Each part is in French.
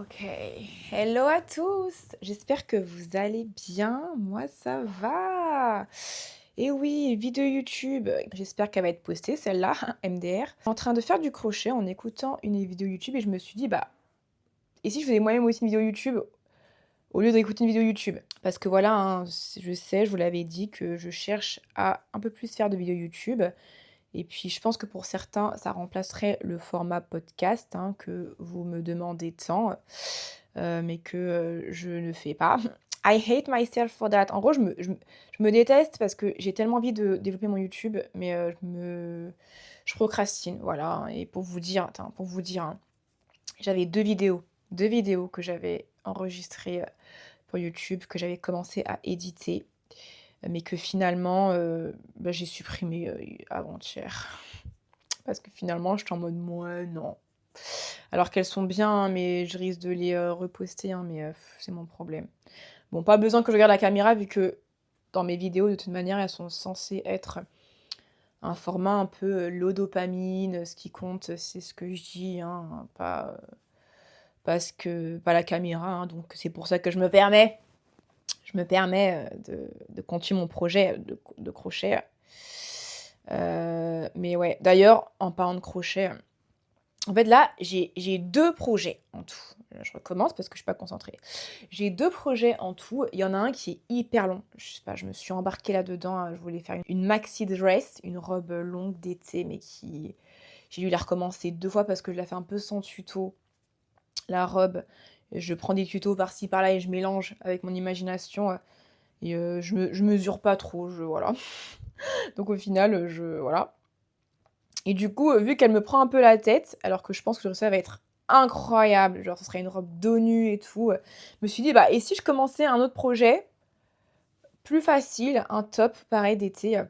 Ok, hello à tous. J'espère que vous allez bien. Moi, ça va. Et oui, vidéo YouTube. J'espère qu'elle va être postée, celle-là, MDR. Je suis en train de faire du crochet en écoutant une vidéo YouTube et je me suis dit, bah, et si je faisais moi-même aussi une vidéo YouTube au lieu d'écouter une vidéo YouTube? Parce que voilà, hein, je sais, je vous l'avais dit, que je cherche à un peu plus faire de vidéos YouTube. Et puis, je pense que pour certains, ça remplacerait le format podcast, hein, que vous me demandez tant, mais que, je ne fais pas. I hate myself for that. En gros, je me déteste parce que j'ai tellement envie de développer mon YouTube, mais, je procrastine, voilà, hein. Et pour vous dire, attends, pour vous dire, hein, j'avais 2 vidéos que j'avais enregistrées, pour YouTube, que j'avais commencé à éditer, mais que finalement, bah, j'ai supprimé, avant-hier. Parce que finalement, j'étais en mode: «Mouais, non». Alors qu'elles sont bien, hein, mais je risque de les, reposter, hein, mais c'est mon problème. Bon, pas besoin que je regarde la caméra vu que dans mes vidéos, de toute manière, elles sont censées être un format un peu, low dopamine, ce qui compte, c'est ce que je dis, hein, pas la caméra, hein, donc c'est pour ça que je me permets, de continuer mon projet, de crochet. Mais ouais, d'ailleurs, en parlant de crochet, en fait, là, j'ai 2 projets en tout. Je recommence parce que je suis pas concentrée. J'ai 2 projets en tout. Il y en a un qui est hyper long. Je sais pas, je me suis embarquée là-dedans, je voulais faire une maxi dress, une robe, longue d'été, mais qui j'ai dû la recommencer 2 fois parce que je la fais un peu sans tuto, la robe. Je prends des tutos par-ci par-là et je mélange avec mon imagination, et je mesure pas trop, voilà. Donc au final, voilà. Et du coup, vu qu'elle me prend un peu la tête, alors que je pense que ça va être incroyable, genre ce serait une robe dos nu et tout, je me suis dit: «Bah, et si je commençais un autre projet plus facile, un top pareil d'été,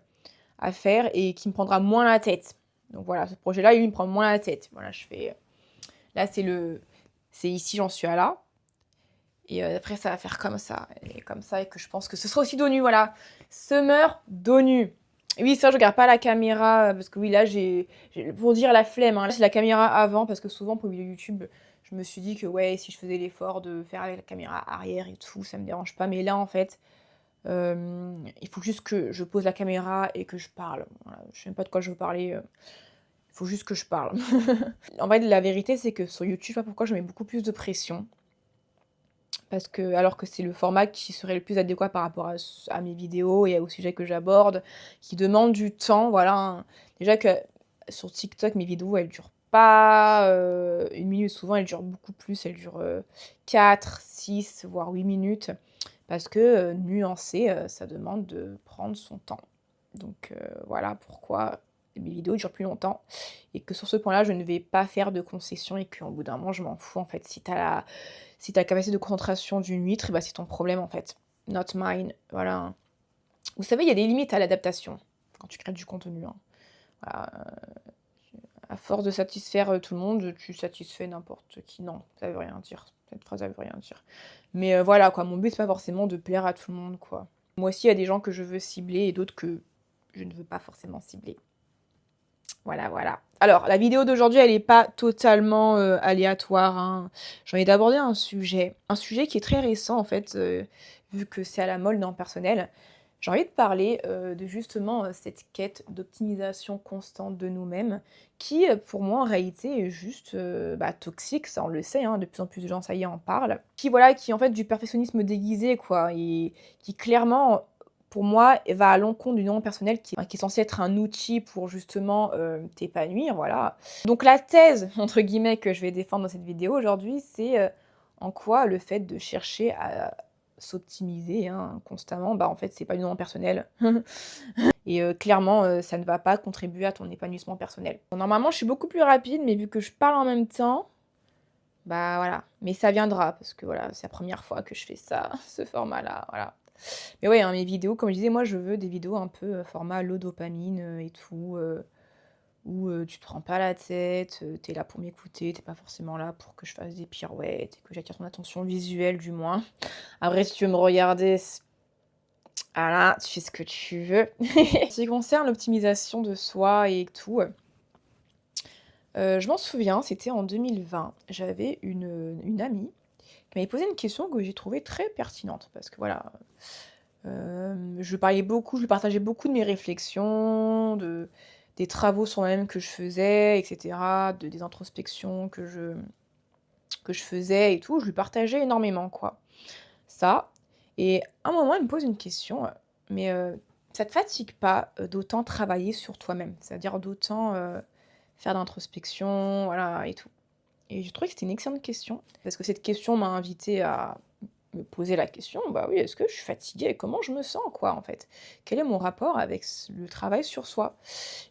à faire et qui me prendra moins la tête?» Donc voilà, ce projet-là, lui, il me prend moins la tête. Voilà, là, c'est ici, j'en suis à là, et après ça va faire comme ça, et que je pense que ce sera aussi dos nu, voilà. Summer dos nu. Oui, ça, je regarde pas la caméra, parce que oui, là, j'ai pour dire la flemme, hein, là, c'est la caméra avant, parce que souvent, pour vidéo YouTube, je me suis dit que, ouais, si je faisais l'effort de faire avec la caméra arrière et tout, ça me dérange pas. Mais là, en fait, il faut juste que je pose la caméra et que je parle. Voilà, je sais même pas de quoi je veux parler, il faut juste que je parle. En vrai, la vérité, c'est que sur YouTube, je sais pas pourquoi je mets beaucoup plus de pression. Parce que alors que c'est le format qui serait le plus adéquat par rapport à mes vidéos et au sujet que j'aborde, qui demande du temps, voilà, hein. Déjà que sur TikTok, mes vidéos, elles durent pas, 1 minute, souvent elles durent beaucoup plus, elles durent, 4, 6, voire 8 minutes, parce que, nuancer, ça demande de prendre son temps. Donc voilà pourquoi mes vidéos durent plus longtemps, et que sur ce point-là, je ne vais pas faire de concessions, et qu'au bout d'un moment, je m'en fous, en fait. Si tu la capacité de concentration d'une huître, bah, c'est ton problème, en fait. Not mine, voilà. Vous savez, il y a des limites à l'adaptation quand tu crées du contenu, hein. Voilà, à force de satisfaire, tout le monde, tu satisfais n'importe qui. Non, ça veut rien dire. Cette phrase, elle veut rien dire. Mais voilà, quoi, mon but, c'est pas forcément de plaire à tout le monde, quoi. Moi aussi, il y a des gens que je veux cibler et d'autres que je ne veux pas forcément cibler. Voilà, voilà. Alors, la vidéo d'aujourd'hui, elle est pas totalement, aléatoire, hein. J'ai envie d'aborder un sujet qui est très récent, en fait, vu que c'est à la mode dans le personnel. J'ai envie de parler, de justement, cette quête d'optimisation constante de nous-mêmes qui, pour moi, en réalité, est juste, bah, toxique. Ça, on le sait, hein, de plus en plus de gens, ça y est, en parlent. Qui, voilà, qui est en fait du perfectionnisme déguisé, quoi, et qui clairement, pour moi, va à l'encontre du développement personnel qui est censé être un outil pour justement, t'épanouir, voilà. Donc la «thèse» entre guillemets que je vais défendre dans cette vidéo aujourd'hui, c'est, en quoi le fait de chercher à s'optimiser, hein, constamment, bah, en fait, c'est pas du développement personnel. Et clairement, ça ne va pas contribuer à ton épanouissement personnel. Bon, normalement, je suis beaucoup plus rapide, mais vu que je parle en même temps, bah, voilà. Mais ça viendra parce que, voilà, c'est la première fois que je fais ça, ce format-là, voilà. Mais ouais, hein, mes vidéos, comme je disais, moi, je veux des vidéos un peu, format low dopamine, et tout, où, tu te prends pas la tête, tu es là pour m'écouter, tu es pas forcément là pour que je fasse des pirouettes et que j'attire ton attention visuelle, du moins. Après, si tu veux me regarder, voilà, tu fais ce que tu veux. En ce qui concerne l'optimisation de soi et tout, Je m'en souviens, c'était en 2020. J'avais une amie qui m'avait posé une question que j'ai trouvée très pertinente parce que voilà, je lui partageais beaucoup de mes réflexions, des travaux sur moi-même que je faisais et cetera, des introspections que je faisais et tout. Je lui partageais énormément, quoi. Ça et à un moment, elle me pose une question, mais ça te fatigue pas, d'autant travailler sur toi-même? C'est-à-dire d'autant, faire d'introspection, voilà et tout et j'ai trouvé que c'était une excellente question parce que cette question m'a invitée à me poser la question, bah oui, est-ce que je suis fatiguée? Comment je me sens, quoi, en fait? Quel est mon rapport avec le travail sur soi?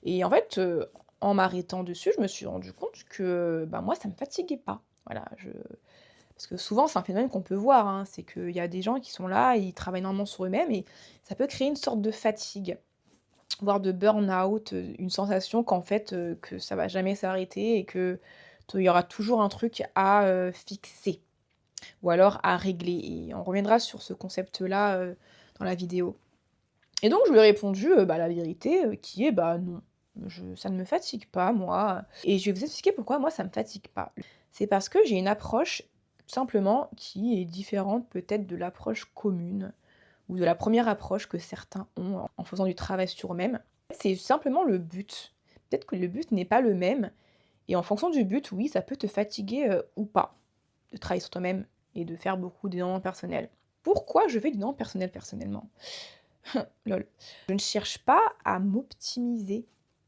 Et en fait, en m'arrêtant dessus, je me suis rendu compte que, bah, moi, ça me fatiguait pas. Voilà, parce que souvent, c'est un phénomène qu'on peut voir, hein, c'est qu'il y a des gens qui sont là, ils travaillent énormément sur eux-mêmes et ça peut créer une sorte de fatigue, voire de burn-out, une sensation qu'en fait, que ça va jamais s'arrêter et que il y aura toujours un truc à, fixer. Ou alors à régler et on reviendra sur ce concept-là, dans la vidéo. Et donc je lui ai répondu, bah, la vérité, qui est: «Bah, non, ça ne me fatigue pas moi». Et je vais vous expliquer pourquoi moi ça me fatigue pas. C'est parce que j'ai une approche, tout simplement, qui est différente peut-être de l'approche commune ou de la première approche que certains ont en faisant du travail sur eux-mêmes. C'est simplement le but. Peut-être que le but n'est pas le même et en fonction du but, oui, ça peut te fatiguer, ou pas, de travailler sur toi-même et de faire beaucoup d'éléments personnels. Pourquoi je fais du développement personnel personnellement? Lol. Je ne cherche pas à m'optimiser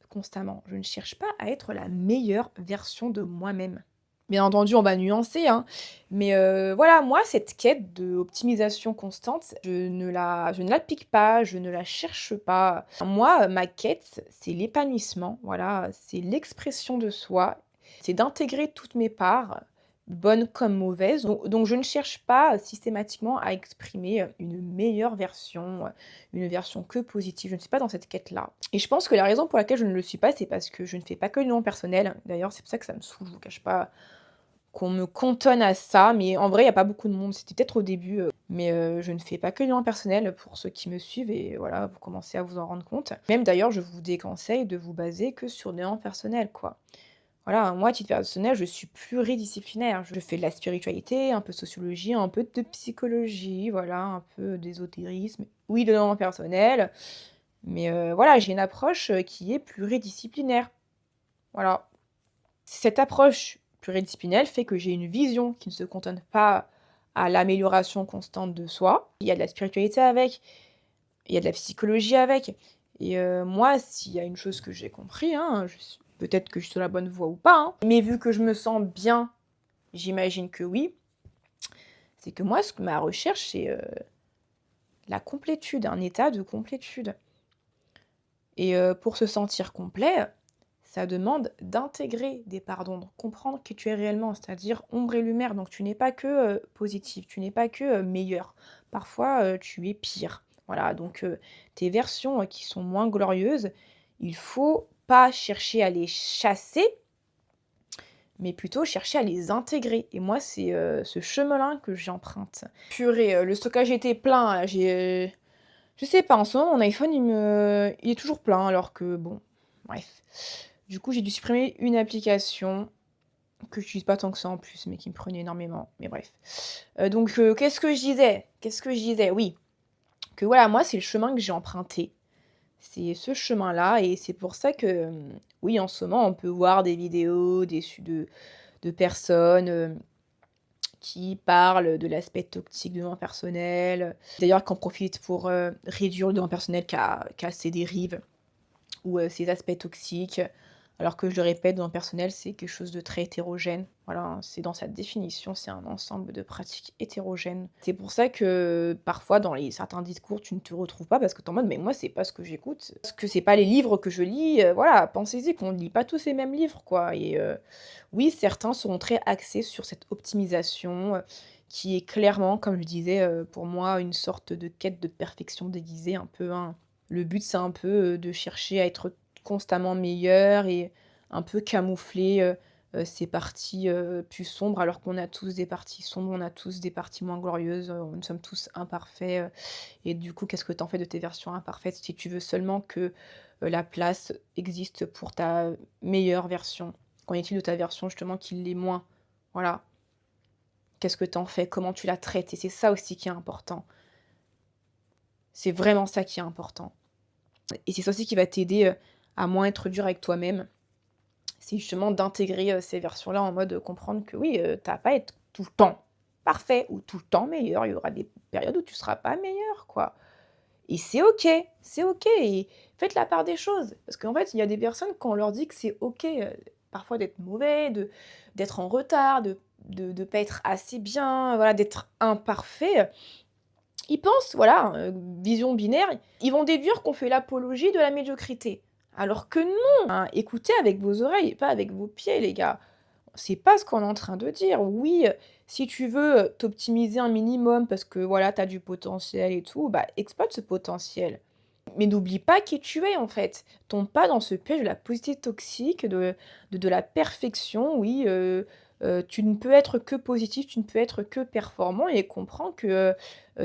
constamment. Je ne cherche pas à être la meilleure version de moi-même. Bien entendu, on va nuancer, hein, mais voilà, moi, cette quête d'optimisation constante, je ne la pique pas, je ne la cherche pas. Moi, ma quête, c'est l'épanouissement, voilà, c'est l'expression de soi, c'est d'intégrer toutes mes parts, bonnes comme mauvaises. Donc je ne cherche pas systématiquement à exprimer, une meilleure version, une version que positive. Je ne suis pas dans cette quête-là et je pense que la raison pour laquelle je ne le suis pas, c'est parce que je ne fais pas que le développement personnel. D'ailleurs, c'est pour ça que ça me saoule, je vous cache pas qu'on me cantonne à ça, mais en vrai, il y a pas beaucoup de monde. C'était peut-être au début, mais je ne fais pas que du développement personnel pour ceux qui me suivent et voilà, vous commencez à vous en rendre compte. Même d'ailleurs, je vous déconseille de vous baser que sur le développement personnel, quoi. Voilà, moi, à titre personnel, je suis pluridisciplinaire. Je fais de la spiritualité, un peu de sociologie, un peu de psychologie, voilà, un peu d'ésotérisme. Oui, de développement personnel, mais voilà, j'ai une approche, qui est pluridisciplinaire. Voilà. Cette approche pluridisciplinaire fait que j'ai une vision qui ne se cantonne pas à l'amélioration constante de soi. Il y a de la spiritualité avec, il y a de la psychologie avec et moi, s'il y a une chose que j'ai compris, hein, peut-être que je suis sur la bonne voie ou pas, hein, mais vu que je me sens bien, j'imagine que oui, c'est que moi, ma recherche, c'est, la complétude, un état de complétude et pour se sentir complet, ça demande d'intégrer des parts d'ombre, comprendre qui tu es réellement, c'est-à-dire ombre et lumière. Donc tu n'es pas que, positif, tu n'es pas que, meilleur. Parfois, tu es pire. Voilà, donc tes versions, qui sont moins glorieuses, il faut pas chercher à les chasser, mais plutôt chercher à les intégrer et moi, c'est, ce chemin-là que j'emprunte. Purée, le stockage était plein là, je sais pas, en ce moment, mon iPhone, il est toujours plein alors que bon, bref. Du coup, j'ai dû supprimer une application que j'utilise pas tant que ça en plus, mais qui me prenait énormément, mais bref. Donc qu'est-ce que je disais? Qu'est-ce que je disais? Oui, que voilà, moi, c'est le chemin que j'ai emprunté. C'est ce chemin-là et c'est pour ça que, oui, en ce moment, on peut voir des vidéos de personnes, qui parlent de l'aspect toxique du développement personnel, d'ailleurs qui en profitent pour, réduire le développement personnel qu'à ses dérives ou ses aspects toxiques. Alors que je le répète, dans le personnel, c'est quelque chose de très hétérogène. Voilà, hein, c'est dans sa définition, c'est un ensemble de pratiques hétérogènes. C'est pour ça que parfois dans certains discours, tu ne te retrouves pas parce que tu es en mode: «Mais moi, c'est pas ce que j'écoute, parce que c'est pas les livres que je lis», voilà, pensez-y qu'on ne lit pas tous les mêmes livres, quoi et oui, certains seront très axés sur cette optimisation, qui est clairement, comme je disais, pour moi, une sorte de quête de perfection déguisée un peu, hein. Le but, c'est un peu, de chercher à être constamment meilleur et un peu camoufler, ces parties, plus sombres alors qu'on a tous des parties sombres, on a tous des parties moins glorieuses, nous sommes tous imparfaits, et du coup, qu'est-ce que tu en fais de tes versions imparfaites si tu veux seulement que, la place existe pour ta meilleure version? Qu'en est-il de ta version justement qui l'est moins? Voilà. Qu'est-ce que tu en fais? Comment tu la traites? Et c'est ça aussi qui est important. C'est vraiment ça qui est important. Et c'est ça aussi qui va t'aider, à moins être dur avec toi-même. C'est justement d'intégrer, ces versions-là en mode, comprendre que oui, tu as pas à être tout le temps parfait ou tout le temps meilleur. Il y aura des périodes où tu seras pas meilleur, quoi. Et c'est OK et faites la part des choses. Parce qu'en fait, il y a des personnes quand on leur dit que c'est OK, parfois d'être mauvais, d'être en retard, de pas être assez bien, voilà, d'être imparfait, ils pensent, voilà, vision binaire, ils vont déduire qu'on fait l'apologie de la médiocrité. Alors que non, hein, écoutez avec vos oreilles, pas avec vos pieds, les gars. C'est pas ce qu'on est en train de dire. Oui, si tu veux, t'optimiser un minimum parce que voilà, tu as du potentiel et tout, bah, exploite ce potentiel. Mais n'oublie pas qui tu es, en fait. Tombe pas dans ce piège de la positivité toxique, de la perfection. Oui, tu ne peux être que positif, tu ne peux être que performant et comprends que,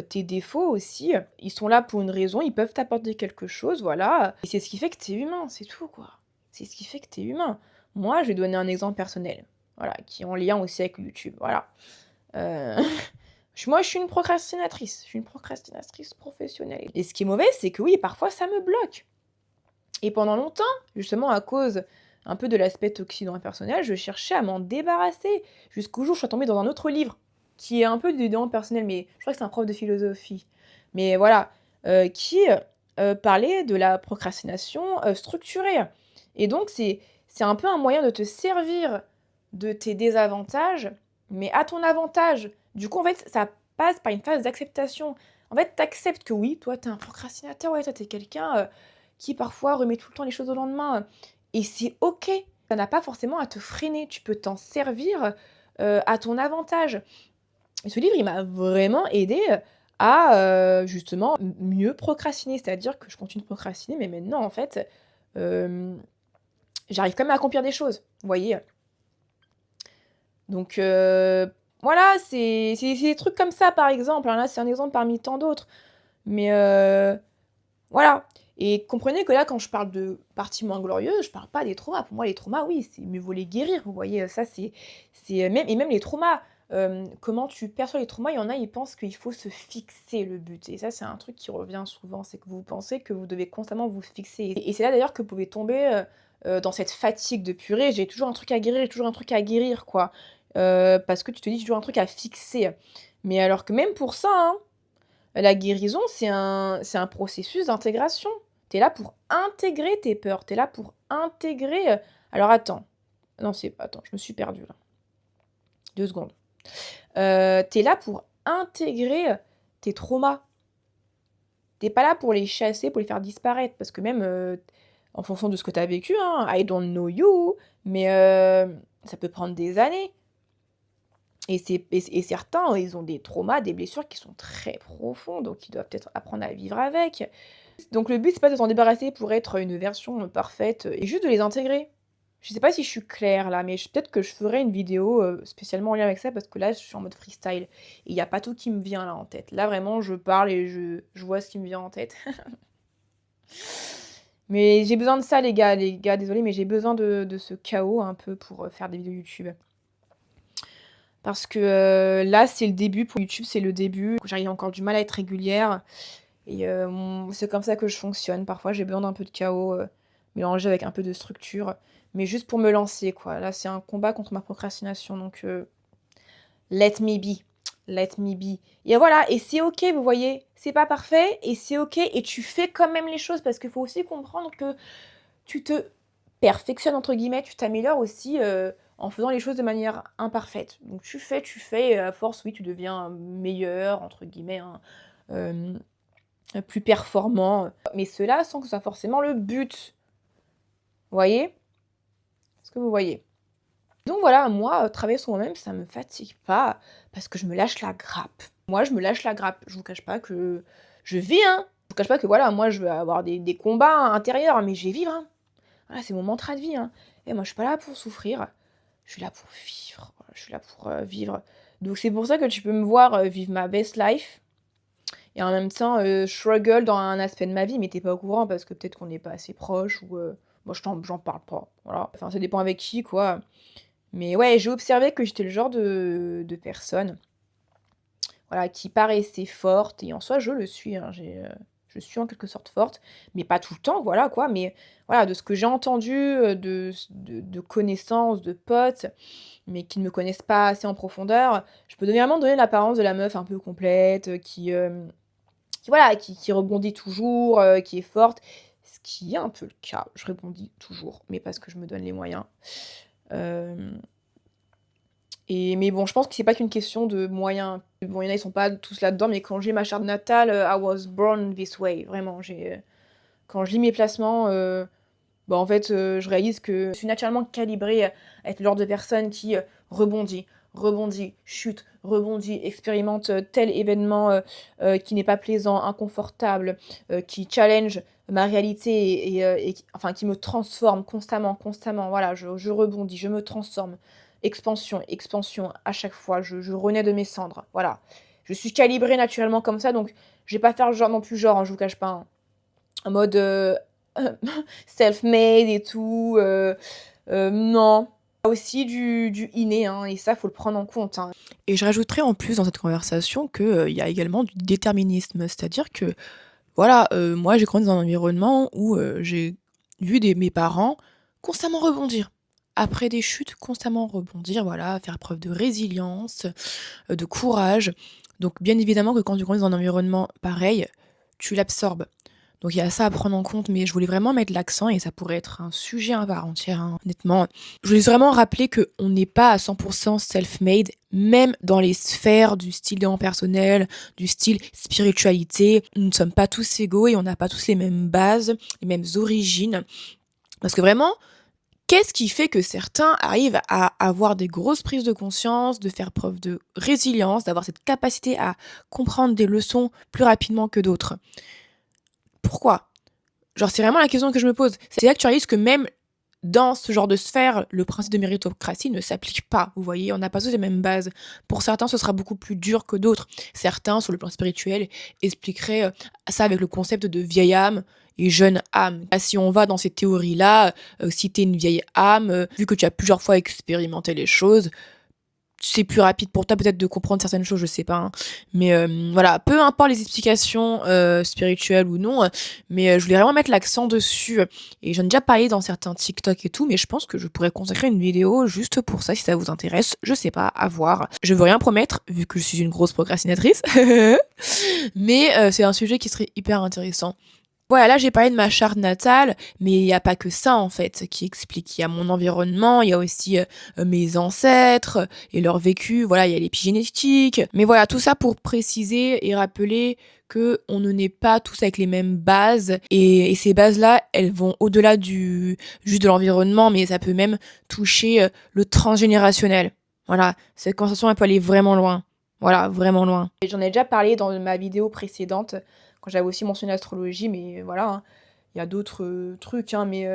tes défauts aussi, ils sont là pour une raison, ils peuvent t'apporter quelque chose, voilà, et c'est ce qui fait que tu es humain, c'est tout, quoi. C'est ce qui fait que tu es humain. Moi, je vais donner un exemple personnel, voilà, qui est en lien aussi avec YouTube, voilà. Heu moi, je suis une procrastinatrice. Je suis une procrastinatrice professionnelle et ce qui est mauvais, c'est que oui, parfois ça me bloque et pendant longtemps, justement à cause un peu de l'aspect toxique dans ma personnel, je cherchais à m'en débarrasser jusqu'au jour où je suis tombée dans un autre livre qui est un peu du développement personnel, mais je crois que c'est un prof de philosophie. Mais voilà, qui, parlait de la procrastination, structurée et donc c'est un peu un moyen de te servir de tes désavantages, mais à ton avantage. Du coup, en fait, ça passe par une phase d'acceptation. En fait, tu acceptes que oui, toi, tu es un procrastinateur, ouais, toi, tu es quelqu'un, qui parfois remet tout le temps les choses au lendemain, et c'est OK. Ça n'a pas forcément à te freiner, tu peux t'en servir, à ton avantage. Et ce livre, il m'a vraiment aidée, à, justement mieux procrastiner. C'est-à-dire que je continue de procrastiner, mais maintenant, en fait, hem, j'arrive quand même à accomplir des choses, vous voyez? Donc voilà, c'est des trucs comme ça, par exemple, hein. Là, c'est un exemple parmi tant d'autres. Mais voilà, et comprenez que là, quand je parle de parties moins glorieuses, je parle pas des traumas. Pour moi, les traumas, oui, c'est mieux vaut les guérir, vous voyez? Ça, c'est, même les traumas, comment tu perçois les traumas, il y en a, ils pensent qu'il faut se fixer le but et ça, c'est un truc qui revient souvent, c'est que vous pensez que vous devez constamment vous fixer et c'est là, d'ailleurs, que vous pouvez tomber, dans cette fatigue de: «Purée, j'ai toujours un truc à guérir, j'ai toujours un truc à guérir», quoi. Parce que tu te dis: «J'ai toujours un truc à fixer». Mais alors que même pour ça, hein, la guérison, c'est un processus d'intégration. Tu es là pour intégrer tes peurs, tu es là pour intégrer, alors attends, non c'est attends, je me suis perdue là, 2 secondes. Tu es là pour intégrer, tes traumas. Tu es pas là pour les chasser, pour les faire disparaître parce que même, en fonction de ce que tu as vécu, hein, I don't know you, mais ça peut prendre des années. Et certains, ils ont des traumas, des blessures qui sont très profonds, donc ils doivent peut-être apprendre à vivre avec. Donc le but, c'est pas de s'en débarrasser pour être une version, parfaite, et juste de les intégrer. Je sais pas si je suis claire là, mais peut-être que je ferai une vidéo, spécialement en lien avec ça parce que là, je suis en mode freestyle et il y a pas tout qui me vient là en tête. Là, vraiment, je parle et je vois ce qui me vient en tête. Mais j'ai besoin de ça les gars, désolés, mais j'ai besoin de ce chaos un peu pour, faire des vidéos YouTube. Parce que, là, c'est le début pour YouTube, c'est le début. J'arrive encore du mal à être régulière et c'est comme ça que je fonctionne. Parfois, j'ai besoin d'un peu de chaos, mélangé avec un peu de structure, mais juste pour me lancer, quoi. Là, c'est un combat contre ma procrastination, donc let me be, let me be et voilà et c'est OK, vous voyez? C'est pas parfait et c'est OK et tu fais quand même les choses parce qu'il faut aussi comprendre que tu te «perfectionnes» entre guillemets, tu t'améliores aussi, en faisant les choses de manière imparfaite. Donc tu fais et à force, oui, tu deviens «meilleur» entre guillemets, hein, hem, plus performant, mais cela sans que ce soit forcément le but. Vous voyez? Est-ce que vous voyez? Donc voilà, moi, travailler sur moi-même, ça me fatigue pas parce que je me lâche la grappe. Moi, je me lâche la grappe. Je vous cache pas que je vis, hein. Je vous cache pas que voilà, moi, je veux avoir des combats intérieurs, mais je vais vivre, hein. Voilà, c'est mon mantra de vie, hein. Et moi, je suis pas là pour souffrir, je suis là pour vivre, voilà, je suis là pour, vivre. Donc c'est pour ça que tu peux me voir, vivre ma best life et en même temps, struggle dans un aspect de ma vie, mais tu es pas au courant parce que peut-être qu'on n'est pas assez proches ou Moi, j'en parle pas, voilà. Enfin, ça dépend avec qui, quoi. Mais ouais, j'ai observé que j'étais le genre de personne, voilà, qui paraissait forte et en soi, je le suis, hein. Je suis en quelque sorte forte, mais pas tout le temps, voilà, quoi. Mais voilà, de ce que j'ai entendu, de connaissances, de potes, mais qui ne me connaissent pas assez en profondeur, je peux vraiment donner l'apparence de la meuf un peu complète, qui voilà, qui rebondit toujours, qui est forte. Ce qui est un peu le cas, je rebondis toujours, mais parce que je me donne les moyens. Hem mais bon, je pense que c'est pas qu'une question de moyens. Bon, il y en a, ils sont pas tous là-dedans, mais quand j'ai ma charte natale, I was born this way, vraiment, quand je lis mes placements, bah, en fait, je réalise que je suis naturellement calibrée à être le genre de personne qui, rebondit, rebondit, chute, rebondit, expérimente, tel événement, qui n'est pas plaisant, inconfortable, qui challenge ma réalité et qui enfin, qui me transforme constamment, constamment. Voilà, je rebondis, je me transforme. Expansion, expansion, à chaque fois, je renais de mes cendres, voilà. Je suis calibrée naturellement comme ça, donc je vais pas faire le genre non plus genre, hein, je vous cache pas, hein. En mode, self-made et tout, non. Aussi du inné, hein, et ça, faut le prendre en compte, hein. Et je rajouterais en plus dans cette conversation que, il y a également du déterminisme. C'est-à-dire que, voilà, moi j'ai grandi dans un environnement où, j'ai vu mes parents constamment rebondir. Après des chutes, constamment rebondir, voilà, faire preuve de résilience, de courage. Donc bien évidemment que quand tu grandis dans un environnement pareil, tu l'absorbes. Donc il y a ça à prendre en compte, mais je voulais vraiment mettre l'accent et ça pourrait être un sujet à part entière, hein, honnêtement. Je voulais vraiment rappeler qu'on n'est pas à 100% self-made, même dans les sphères du style développement personnel, du style spiritualité. Nous ne sommes pas tous égaux et on n'a pas tous les mêmes bases, les mêmes origines. Parce que vraiment, qu'est-ce qui fait que certains arrivent à avoir des grosses prises de conscience, de faire preuve de résilience, d'avoir cette capacité à comprendre des leçons plus rapidement que d'autres? Pourquoi? Genre, c'est vraiment la question que je me pose. C'est là que tu réalises que même dans ce genre de sphère, le principe de méritocratie ne s'applique pas. Vous voyez, on n'a pas tous les mêmes bases. Pour certains, ce sera beaucoup plus dur que d'autres. Certains, sur le plan spirituel, expliqueraient ça avec le concept de vieille âme et jeune âme. Si on va dans ces théories-là, si t'es une vieille âme, vu que tu as plusieurs fois expérimenté les choses, c'est plus rapide pour toi peut-être de comprendre certaines choses, je sais pas, hein. Mais voilà, peu importe les explications spirituelles ou non, mais je voulais vraiment mettre l'accent dessus. Et j'en ai déjà parlé dans certains TikTok et tout, mais je pense que je pourrais consacrer une vidéo juste pour ça, si ça vous intéresse. Je sais pas, à voir. Je veux rien promettre, vu que je suis une grosse procrastinatrice. Mais c'est un sujet qui serait hyper intéressant. Voilà, là j'ai parlé de ma charte natale, mais il n'y a pas que ça en fait qui explique. Il y a mon environnement, il y a aussi mes ancêtres et leur vécu, voilà, il y a l'épigénétique. Mais voilà, tout ça pour préciser et rappeler que on ne naît pas tous avec les mêmes bases. Et ces bases-là, elles vont au-delà du juste de l'environnement, mais ça peut même toucher le transgénérationnel. Voilà, cette conversation elle peut aller vraiment loin. Voilà, vraiment loin. Et j'en ai déjà parlé dans ma vidéo précédente, quand j'avais aussi mentionné l'astrologie, mais voilà, hein, il y a d'autres, trucs, hein, mais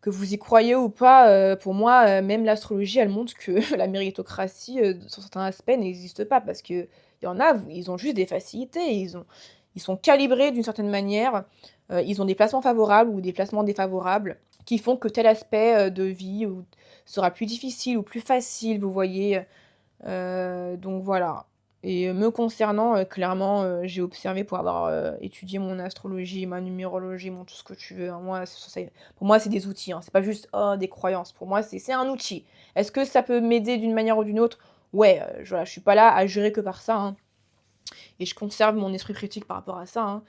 que vous y croyez ou pas, pour moi, même l'astrologie, elle montre que la méritocratie, sur certains aspects, n'existe pas. Parce qu'il y en a, ils ont juste des facilités, ils sont calibrés d'une certaine manière, ils ont des placements favorables ou des placements défavorables qui font que tel aspect, de vie ou sera plus difficile ou plus facile, vous voyez? Donc voilà. Et me concernant, clairement, j'ai observé pour avoir, étudié mon astrologie, ma numérologie, mon tout ce que tu veux, hein. Moi, c'est pour moi, c'est des outils, hein. C'est pas juste, oh, des croyances. Pour moi, c'est un outil. Est-ce que ça peut m'aider d'une manière ou d'une autre? Ouais, voilà, je suis pas là à jurer que par ça, hein, et je conserve mon esprit critique par rapport à ça, hein.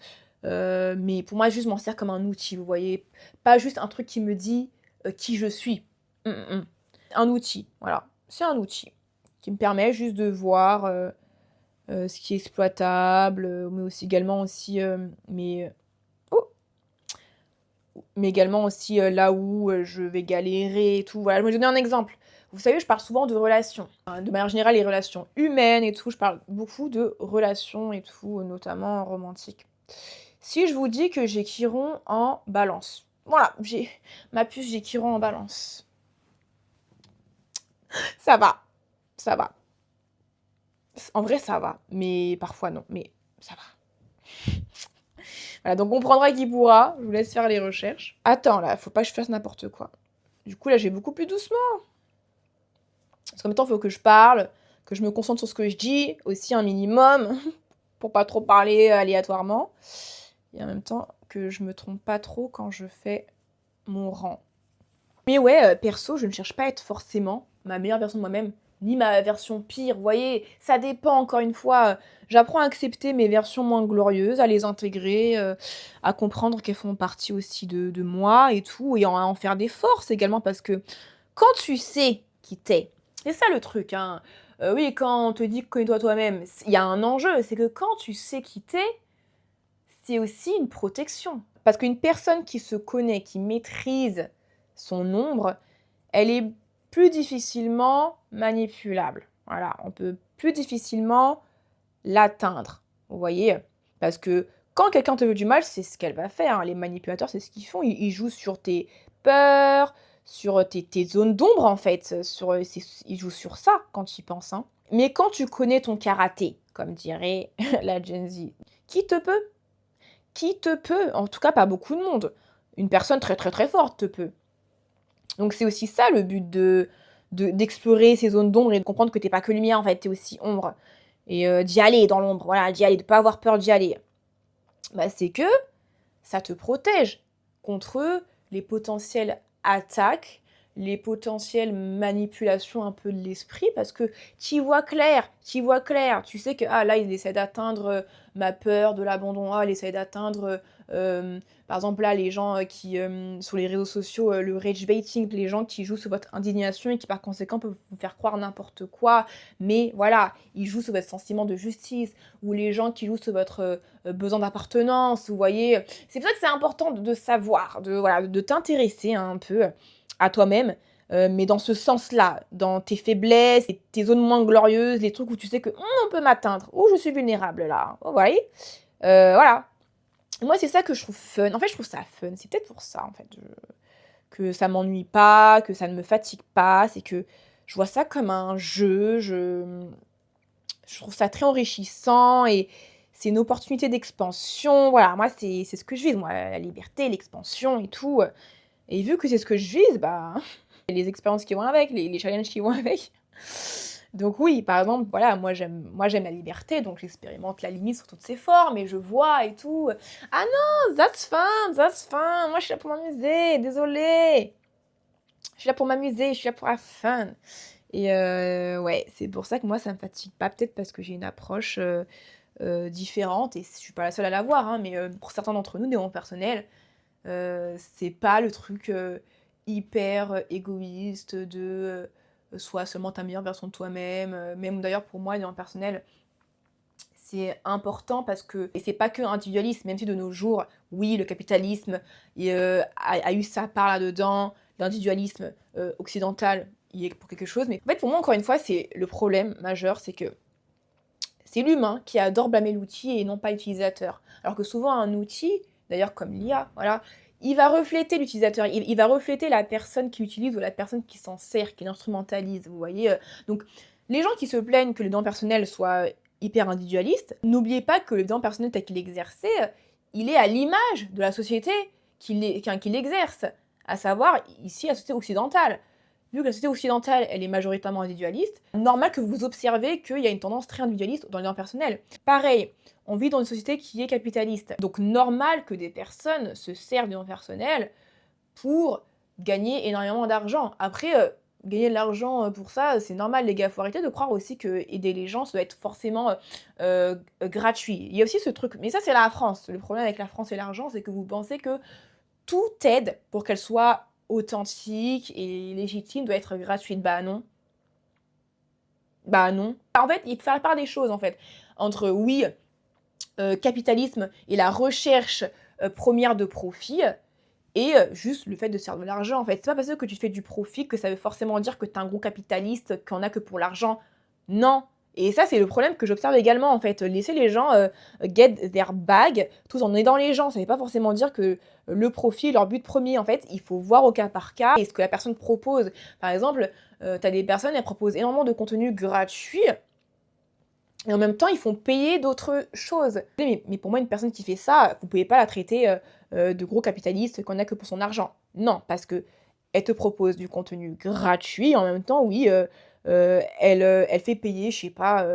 Mais pour moi, juste, je m'en sers comme un outil, vous voyez? Pas juste un truc qui me dit, qui je suis. Un outil, voilà. C'est un outil qui me permet juste de voir, ce qui est exploitable, mais aussi également aussi, oh! Mais également aussi, là où, je vais galérer et tout. Voilà, je vais vous donner un exemple. Vous savez, je parle souvent de relations, enfin, de manière générale, les relations humaines et tout, je parle beaucoup de relations et tout, notamment romantiques. Si je vous dis que j'ai Chiron en Balance, voilà, j'ai ma puce, j'ai Chiron en Balance. Ça va, ça va. En vrai, ça va, mais parfois non, mais ça va. Voilà, donc on comprendra qui pourra. Je vous laisse faire les recherches. Attends, là, faut pas que je fasse n'importe quoi. Du coup, là, j'ai beaucoup plus doucement. Parce qu'en même temps, il faut que je parle, que je me concentre sur ce que je dis, aussi un minimum, pour pas trop parler aléatoirement. Et en même temps, que je me trompe pas trop quand je fais mon rang. Mais ouais, perso, je ne cherche pas à être forcément ma meilleure version de moi-même, ni ma version pire. Vous voyez, ça dépend encore une fois. J'apprends à accepter mes versions moins glorieuses, à les intégrer, à comprendre qu'elles font partie aussi de moi et tout, et à en faire des forces également, parce que quand tu sais qui t'es, c'est ça le truc, hein. Oui, quand on te dit connais-toi toi-même, il y a un enjeu, c'est que quand tu sais qui t'es, c'est aussi une protection. Parce qu'une personne qui se connaît, qui maîtrise son ombre, elle est plus difficilement manipulable. Voilà, on peut plus difficilement l'atteindre. Vous voyez? Parce que quand quelqu'un te veut du mal, c'est ce qu'elle va faire, hein. Les manipulateurs, c'est ce qu'ils font. Ils jouent sur tes peurs, sur tes zones d'ombre, en fait. Ils jouent sur ça quand tu y penses, hein. Mais quand tu connais ton karaté, comme dirait la Gen Z, qui te peut? Qui te peut? En tout cas, pas beaucoup de monde. Une personne très très très forte te peut. Donc c'est aussi ça le but d'explorer ces zones d'ombre et de comprendre que t'es pas que lumière, en fait, t'es aussi ombre. Et d'y aller dans l'ombre, voilà, d'y aller, de pas avoir peur d'y aller. Bah, c'est que ça te protège contre les potentielles attaques, les potentielles manipulations un peu de l'esprit, parce que tu vois clair, tu sais que ah, là, il essaie d'atteindre ma peur de l'abandon, ah, il essaie d'atteindre, par exemple, là, les gens qui, sur les réseaux sociaux, le rage baiting, les gens qui jouent sur votre indignation et qui, par conséquent, peuvent vous faire croire n'importe quoi, mais voilà, ils jouent sur votre sentiment de justice, ou les gens qui jouent sur votre besoin d'appartenance, vous voyez. C'est pour ça que c'est important de savoir, de t'intéresser un peu à toi-même, mais dans ce sens-là, dans tes faiblesses, tes zones moins glorieuses, les trucs où tu sais que on peut m'atteindre, ou je suis vulnérable là, vous voyez. Voilà. Moi, c'est ça que je trouve fun. En fait, je trouve ça fun. C'est peut-être pour ça, en fait, que ça m'ennuie pas, que ça ne me fatigue pas. C'est que je vois ça comme un jeu. Je trouve ça très enrichissant et c'est une opportunité d'expansion. Voilà, moi, c'est ce que je vise, moi, la liberté, l'expansion et tout. Et vu que c'est ce que je vise, bah, les expériences qui vont avec, les challenges qui vont avec. Donc oui, par exemple, voilà, moi j'aime la liberté, donc j'expérimente la limite sous toutes ses formes et je vois et tout. Ah non, that's fun, that's fun. Moi je suis là pour m'amuser, désolée. Je suis là pour m'amuser, je suis là pour la fun. Et ouais, c'est pour ça que moi ça me fatigue pas, peut-être parce que j'ai une approche différente et je suis pas la seule à l'avoir, hein, mais pour certains d'entre nous, des moments personnels, c'est pas le truc hyper égoïste de sois seulement ta meilleure version de toi-même. Même d'ailleurs pour moi, dans le personnel, c'est important parce que, et c'est pas que individualisme, même si de nos jours, oui, le capitalisme a eu sa part là-dedans, l'individualisme occidental y est pour quelque chose, mais en fait pour moi encore une fois, c'est le problème majeur, c'est que c'est l'humain qui adore blâmer l'outil et non pas l'utilisateur. Alors que souvent un outil, d'ailleurs comme l'IA, voilà, il va refléter l'utilisateur, il va refléter la personne qui utilise ou la personne qui s'en sert, qui l'instrumentalise, vous voyez. Donc les gens qui se plaignent que le développement personnel soit hyper individualiste, n'oubliez pas que le développement personnel tel qu'il est exercé, il est à l'image de la société qu'il exerce, à savoir ici la société occidentale. Vu que la société occidentale, elle est majoritairement individualiste, normal que vous observez qu'il y a une tendance très individualiste dans le développement personnel. Pareil, on vit dans une société qui est capitaliste. Donc normal que des personnes se servent du développement personnel pour gagner énormément d'argent. Après, gagner de l'argent pour ça, c'est normal les gars. Faut arrêter de croire aussi que aider les gens, ça doit être forcément gratuit. Il y a aussi ce truc, mais ça c'est la France. Le problème avec la France et l'argent, c'est que vous pensez que tout aide pour qu'elle soit authentique et légitime doit être gratuite. Bah non. Bah non. En fait, il faut faire la part des choses, en fait. Entre, oui, capitalisme et la recherche première de profit, et juste le fait de se faire de l'argent, en fait. C'est pas parce que tu fais du profit que ça veut forcément dire que t'es un gros capitaliste, qu'on a que pour l'argent. Non. Et ça, c'est le problème que j'observe également, en fait. Laisser les gens get their bag, tout en aidant les gens, ça veut pas forcément dire que le profit est leur but premier, en fait. Il faut voir au cas par cas et ce que la personne propose. Par exemple, t'as des personnes, elles proposent énormément de contenu gratuit, et en même temps, ils font payer d'autres choses. Mais pour moi, une personne qui fait ça, vous pouvez pas la traiter, de gros capitaliste qu'on a que pour son argent. Non, parce qu'elle te propose du contenu gratuit, en même temps, oui, elle fait payer, je sais pas,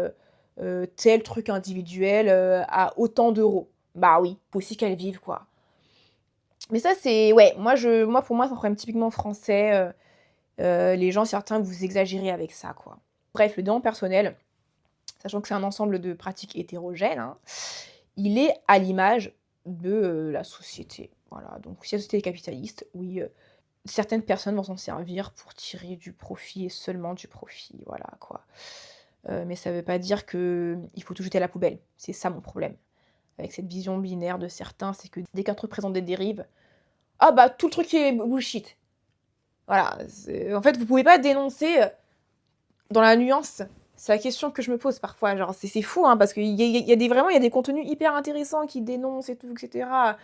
tel truc individuel, à autant d'euros. Bah oui, faut aussi qu'elle vive, quoi. Mais ça, c'est ouais, moi, pour moi, c'est un problème typiquement français, les gens, certains, vous exagérez avec ça, quoi. Bref, le développement personnel, sachant que c'est un ensemble de pratiques hétérogènes, hein, il est à l'image de, la société. Voilà, donc si la société est capitaliste, oui, certaines personnes vont s'en servir pour tirer du profit et seulement du profit, voilà, quoi. Mais ça veut pas dire qu'il faut tout jeter à la poubelle. C'est ça mon problème avec cette vision binaire de certains, c'est que dès qu'un truc présente des dérives, ah bah, tout le truc est bullshit. Voilà, en fait, vous pouvez pas dénoncer, dans la nuance. C'est la question que je me pose parfois, genre c'est fou, hein, parce qu'il y a des vraiment, il y a des contenus hyper intéressants qui dénoncent et tout et cetera.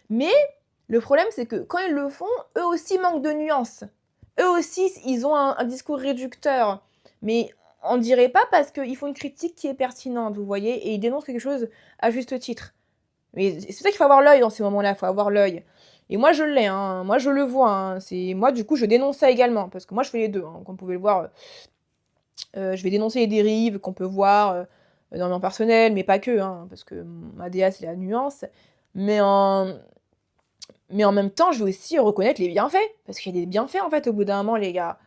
Mais le problème, c'est que quand ils le font, eux aussi manquent de nuances. Eux aussi, ils ont un discours réducteur. Mais on dirait pas parce qu'ils font une critique qui est pertinente, vous voyez? Et ils dénoncent quelque chose à juste titre. Mais c'est ça qu'il faut avoir l'œil dans ces moments-là, il faut avoir l'œil. Et moi, je l'ai, hein, moi, je le vois, hein. Moi, du coup, je dénonce ça également, parce que moi, je fais les deux, hein, comme vous pouvez le voir. Je vais dénoncer les dérives qu'on peut voir, dans mon personnel, mais pas que, hein, parce que ma DA, c'est la nuance. Mais en mais en même temps, je vais aussi reconnaître les bienfaits, parce qu'il y a des bienfaits, en fait, au bout d'un moment, les gars.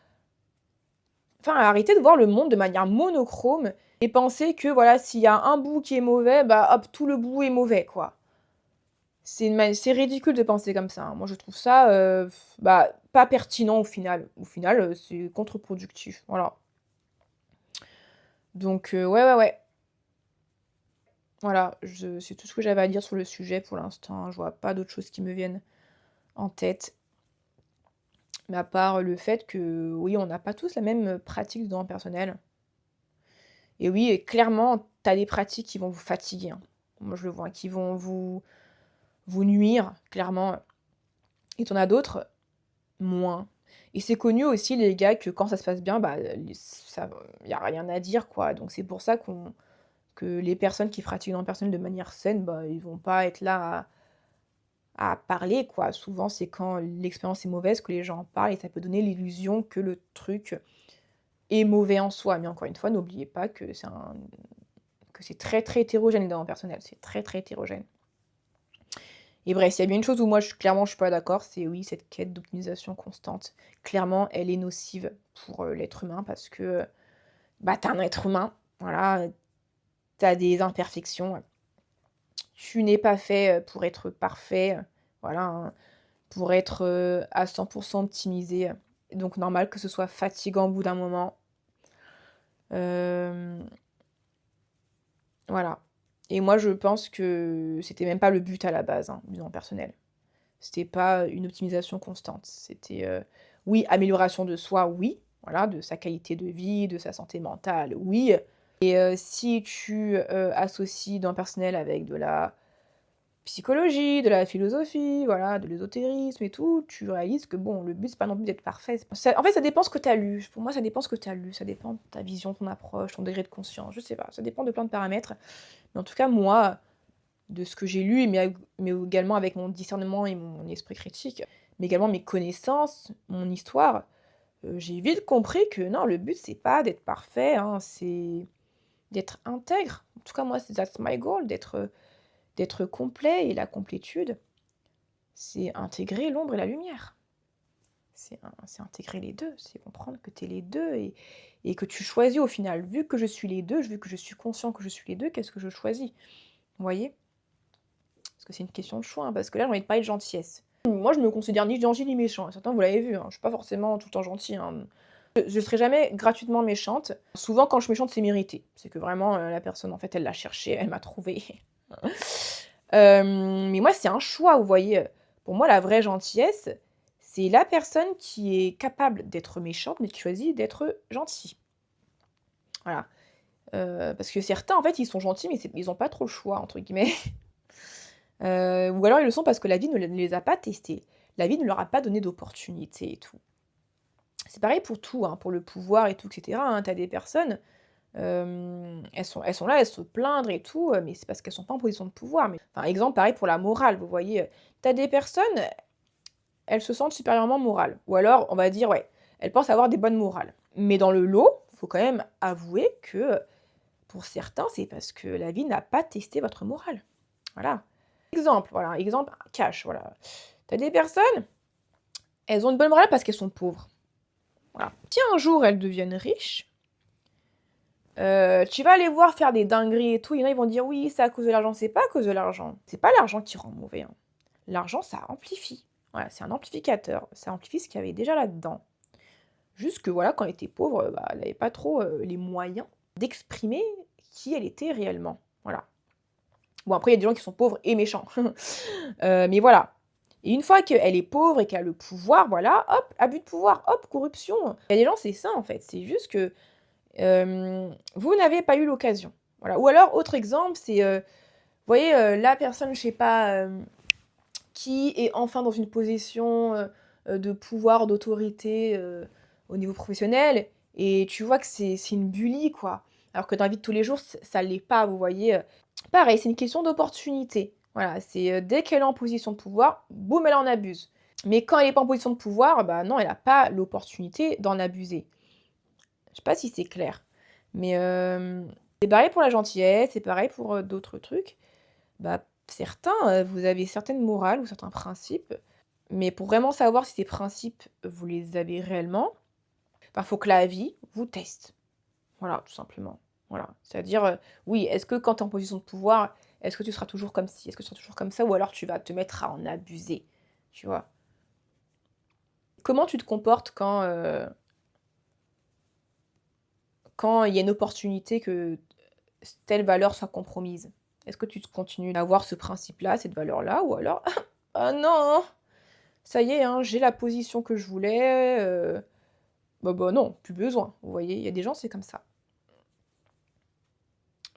Enfin, arrêtez de voir le monde de manière monochrome et penser que, voilà, s'il y a un bout qui est mauvais, bah, hop, tout le bout est mauvais, quoi. C'est ridicule de penser comme ça, hein. Moi, je trouve ça, bah, pas pertinent au final. Au final, c'est contre-productif, voilà. Donc ouais, ouais, ouais. Voilà, c'est tout ce que j'avais à dire sur le sujet pour l'instant. Je vois pas d'autres choses qui me viennent en tête. Mais à part le fait que, oui, on n'a pas tous la même pratique de développement personnel. Et oui, et clairement, tu as des pratiques qui vont vous fatiguer, hein. Moi, je le vois, qui vont vous nuire, clairement. Et tu en as d'autres, moins. Et c'est connu aussi, les gars, que quand ça se passe bien, bah, il y a rien à dire, quoi. Donc c'est pour ça que les personnes qui pratiquent le développement personnel de manière saine, bah, ils vont pas être là à parler, quoi. Souvent, c'est quand l'expérience est mauvaise que les gens en parlent et ça peut donner l'illusion que le truc est mauvais en soi. Mais encore une fois, n'oubliez pas que c'est très, très hétérogène dans le personnel. C'est très, très hétérogène. Et bref, s'il y a bien une chose où moi, clairement, je suis pas d'accord, c'est oui, cette quête d'optimisation constante. Clairement, elle est nocive pour l'être humain parce que bah, t'es un être humain, voilà, t'as des imperfections. Tu n'es pas fait pour être parfait, voilà, hein, pour être à 100% optimisé. Donc normal que ce soit fatigant au bout d'un moment. Euh, voilà. Et moi, je pense que c'était même pas le but à la base, hein, du développement personnel. C'était pas une optimisation constante. C'était, oui, amélioration de soi, oui, voilà, de sa qualité de vie, de sa santé mentale, oui. Et si tu associes dans le personnel avec de la psychologie, de la philosophie, voilà, de l'ésotérisme et tout, tu réalises que bon, le but c'est pas non plus d'être parfait. En fait, ça dépend ce que tu as lu. Pour moi, ça dépend ce que tu as lu, ça dépend de ta vision, ton approche, ton degré de conscience, je sais pas, ça dépend de plein de paramètres. Mais en tout cas, moi, de ce que j'ai lu, mais également avec mon discernement et mon esprit critique, mais également mes connaissances, mon histoire, j'ai vite compris que non, le but c'est pas d'être parfait, hein, c'est d'être intègre. En tout cas, moi, that's my goal, d'être complet, et la complétude, c'est intégrer l'ombre et la lumière. C'est intégrer les deux, c'est comprendre que tu es les deux et que tu choisis au final. Vu que je suis les deux, vu que je suis conscient que je suis les deux, qu'est-ce que je choisis? Vous voyez? Parce que c'est une question de choix, hein, parce que là, j'ai envie de parler de gentillesse. Moi, je me considère ni gentil ni méchant. Certains, vous l'avez vu, hein, je suis pas forcément tout le temps gentille, hein. Je serai jamais gratuitement méchante. Souvent, quand je suis méchante, c'est mérité. C'est que vraiment, la personne, en fait, elle l'a cherché, elle m'a trouvé. Mais moi, c'est un choix, vous voyez? Pour moi, la vraie gentillesse, c'est la personne qui est capable d'être méchante, mais qui choisit d'être gentil. Voilà. Parce que certains, en fait, ils sont gentils, mais ils ont pas trop le choix, entre guillemets. Ou alors ils le sont parce que la vie ne les a pas testés. La vie ne leur a pas donné d'opportunités et tout. C'est pareil pour tout, hein, pour le pouvoir et tout, et cetera, hein. Tu as des personnes, Elles sont là, elles se plaindre et tout, mais c'est parce qu'elles sont pas en position de pouvoir. Mais enfin, exemple pareil pour la morale, vous voyez, tu as des personnes, elles se sentent supérieurement morales ou alors on va dire, ouais, elles pensent avoir des bonnes morales. Mais dans le lot, faut quand même avouer que, pour certains, c'est parce que la vie n'a pas testé votre morale. Voilà. Exemple, voilà, exemple cash, voilà. Tu as des personnes, elles ont une bonne morale parce qu'elles sont pauvres. Voilà. Si un jour elles deviennent riches, tu vas les voir faire des dingueries et tout, il y en a, ils vont dire: «Oui, c'est à cause de l'argent». C'est pas à cause de l'argent. C'est pas l'argent qui rend mauvais, hein. L'argent, ça amplifie. Voilà, c'est un amplificateur. Ça amplifie ce qu'il y avait déjà là-dedans. Juste que voilà, quand elle était pauvre, bah, elle avait pas trop, les moyens d'exprimer qui elle était réellement. Voilà. Bon, après, il y a des gens qui sont pauvres et méchants. Mais voilà. Et une fois qu'elle est pauvre et qu'elle a le pouvoir, voilà, hop, abus de pouvoir, hop, corruption. Il y a des gens, c'est ça, en fait. C'est juste que, vous n'avez pas eu l'occasion. Voilà. Ou alors, autre exemple, c'est, vous voyez, la personne, je sais pas, qui est enfin dans une position, de pouvoir, d'autorité, au niveau professionnel et tu vois que c'est une bully, quoi. Alors que dans la vie de tous les jours, ça l'est pas, vous voyez? Pareil, c'est une question d'opportunité. Voilà, c'est, dès qu'elle est en position de pouvoir, boum, elle en abuse. Mais quand elle est pas en position de pouvoir, bah, non, elle a pas l'opportunité d'en abuser. Je sais pas si c'est clair, mais c'est pareil pour la gentillesse, c'est pareil pour, d'autres trucs. Bah, certains, vous avez certaines morales ou certains principes, mais pour vraiment savoir si ces principes, vous les avez réellement, bah, faut que la vie vous teste. Voilà, tout simplement. Voilà. C'est-à-dire, oui, est-ce que quand tu es en position de pouvoir, est-ce que tu seras toujours comme ci? Est-ce que tu seras toujours comme ça? Ou alors tu vas te mettre à en abuser, tu vois? Comment tu te comportes quand il y a une opportunité que telle valeur soit compromise? Est-ce que tu continues d'avoir ce principe-là, cette valeur-là? Ou alors: «Ah non, ça y est, hein, j'ai la position que je voulais, bah non, plus besoin». Vous voyez? Il y a des gens, c'est comme ça.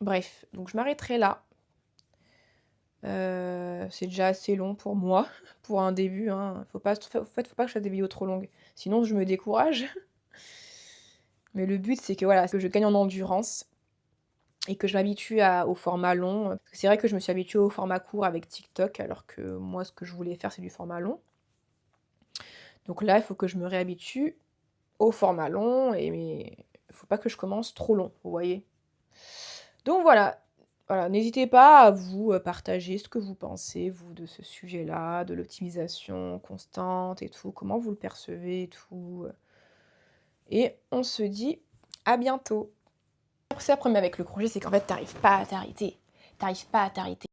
Bref, donc je m'arrêterai là. C'est déjà assez long pour moi, pour un début, hein. Faut pas en fait, faut pas que je fasse des vidéos trop longues, sinon je me décourage. Mais le but, c'est que voilà, que je gagne en endurance et que je m'habitue au format long, parce que c'est vrai que je me suis habituée au format court avec TikTok, alors que moi, ce que je voulais faire, c'est du format long. Donc là, il faut que je me réhabitue au format long et mais faut pas que je commence trop long, vous voyez? Donc voilà, voilà, n'hésitez pas à vous, partager ce que vous pensez, vous, de ce sujet-là, de l'optimisation constante et tout, comment vous le percevez et tout, et on se dit à bientôt. C'est le problème avec le crochet, c'est qu'en fait, tu arrives pas à t'arrêter. Tu arrives pas à t'arrêter.